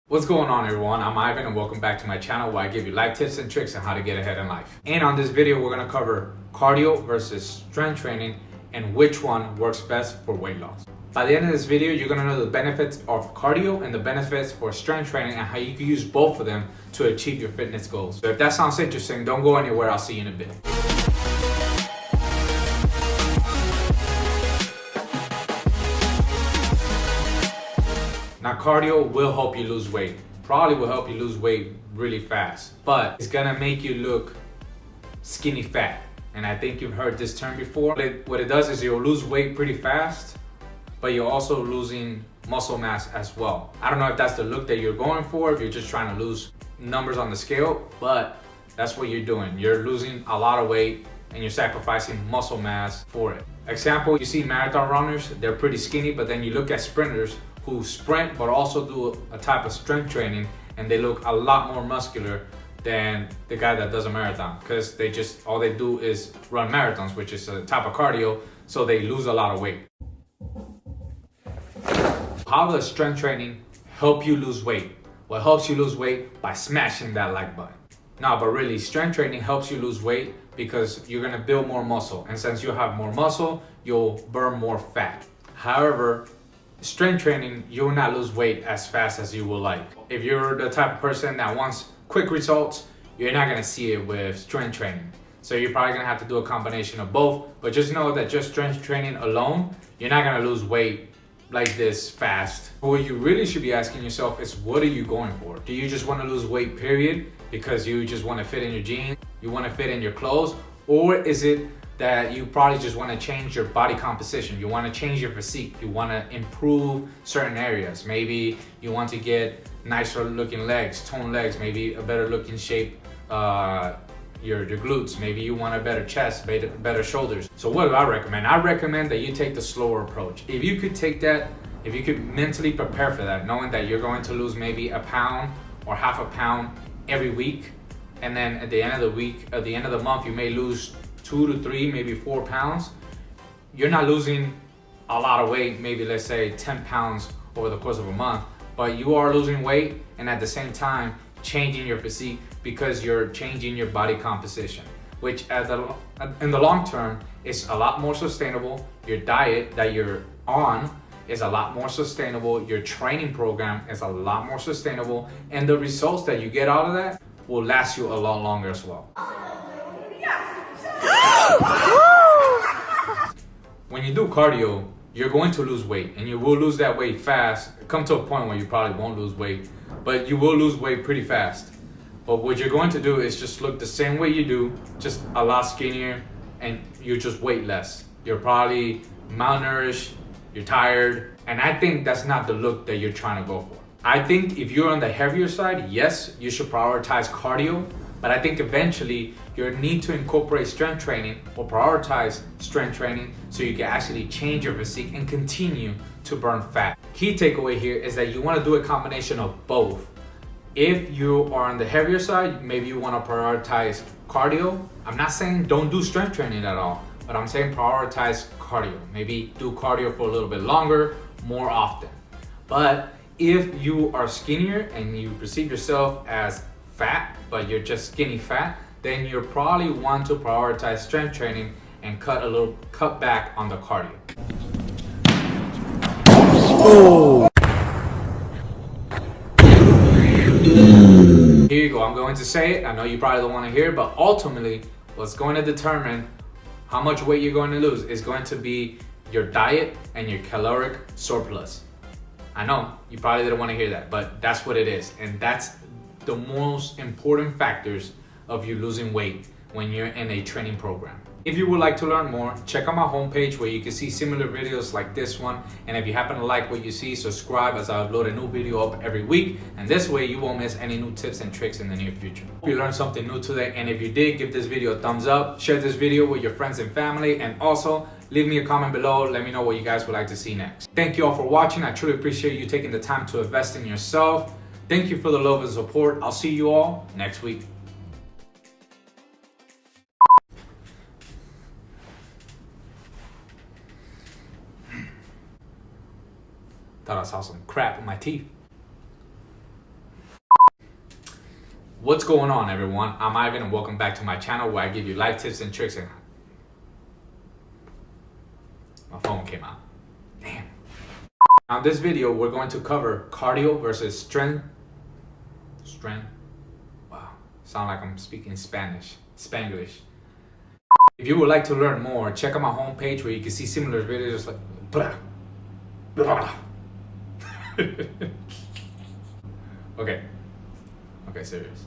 What's going on, everyone? I'm Ivan and welcome back to my channel where I give you life tips and tricks on how to get ahead in life. And on this video, we're going to cover cardio versus strength training and which one works best for weight loss. By the end of this video, you're going to know the benefits of cardio and the benefits for strength training and how you can use both of them to achieve your fitness goals. So if that sounds interesting, don't go anywhere. I'll see you in a bit. Now, cardio will help you lose weight. Probably will help you lose weight really fast, but it's gonna make you look skinny fat. And I think you've heard this term before. What it does is you'll lose weight pretty fast, but you're also losing muscle mass as well. I don't know if that's the look that you're going for, if you're just trying to lose numbers on the scale, but that's what you're doing. You're losing a lot of weight and you're sacrificing muscle mass for it. Example, you see marathon runners, they're pretty skinny, but then you look at sprinters who sprint but also do a type of strength training and they look a lot more muscular than the guy that does a marathon, because all they do is run marathons, which is a type of cardio, so they lose a lot of weight. How does strength training help you lose weight? Well, it helps you lose weight by smashing that like button. No, but really, strength training helps you lose weight because you're gonna build more muscle, and since you have more muscle, you'll burn more fat. However, strength training, you will not lose weight as fast as you will like. If you're the type of person that wants quick results, you're not gonna see it with strength training. So you're probably gonna have to do a combination of both, but just know that just strength training alone, you're not gonna lose weight like this fast. What you really should be asking yourself is, what are you going for? Do you just wanna lose weight, period, because you just wanna fit in your jeans, you wanna fit in your clothes, or is it that you probably just want to change your body composition? You want to change your physique, you want to improve certain areas. Maybe you want to get nicer looking legs, toned legs, maybe a better looking shape, your glutes. Maybe you want a better chest, better shoulders. So what do I recommend? I recommend that you take the slower approach. If you could take that, if you could mentally prepare for that, knowing that you're going to lose maybe a pound or half a pound every week, and then at the end of the week, at the end of the month, you may lose 2 to 3, maybe 4 pounds. You're not losing a lot of weight, maybe let's say 10 pounds over the course of a month, but you are losing weight and at the same time changing your physique because you're changing your body composition, which in the long term is a lot more sustainable. Your diet that you're on is a lot more sustainable. Your training program is a lot more sustainable, and the results that you get out of that will last you a lot longer as well. When you do cardio, you're going to lose weight, and you will lose that weight fast. Come to a point where you probably won't lose weight, but you will lose weight pretty fast. But what you're going to do is just look the same way you do, just a lot skinnier, and you just weight less. You're probably malnourished, you're tired, and I think that's not the look that you're trying to go for. I think if you're on the heavier side, yes, you should prioritize cardio, but I think eventually you need to incorporate strength training or prioritize strength training so you can actually change your physique and continue to burn fat. Key takeaway here is that you want to do a combination of both. If you are on the heavier side, maybe you want to prioritize cardio. I'm not saying don't do strength training at all, but I'm saying prioritize cardio. Maybe do cardio for a little bit longer, more often. But if you are skinnier and you perceive yourself as fat, but you're just skinny fat, then you probably want to prioritize strength training and cut back on the cardio. Oh. Here you go. I'm going to say it. I know you probably don't want to hear it, but ultimately, what's going to determine how much weight you're going to lose is going to be your diet and your caloric surplus. I know you probably didn't want to hear that, but that's what it is, and that's the most important factors of you losing weight when you're in a training program. If you would like to learn more, check out my homepage where you can see similar videos like this one. And if you happen to like what you see, subscribe as I upload a new video up every week. And this way you won't miss any new tips and tricks in the near future. Hope you learned something new today. And if you did, give this video a thumbs up, share this video with your friends and family, and also leave me a comment below. Let me know what you guys would like to see next. Thank you all for watching. I truly appreciate you taking the time to invest in yourself. Thank you for the love and support. I'll see you all next week. Thought I saw some crap in my teeth. What's going on, everyone? I'm Ivan and welcome back to my channel where I give you life tips and tricks. And my phone came out. Damn. On this video, we're going to cover cardio versus strength. Wow, sound like I'm speaking Spanglish. If you would like to learn more, check out my homepage where you can see similar videos like blah, blah. Okay, serious.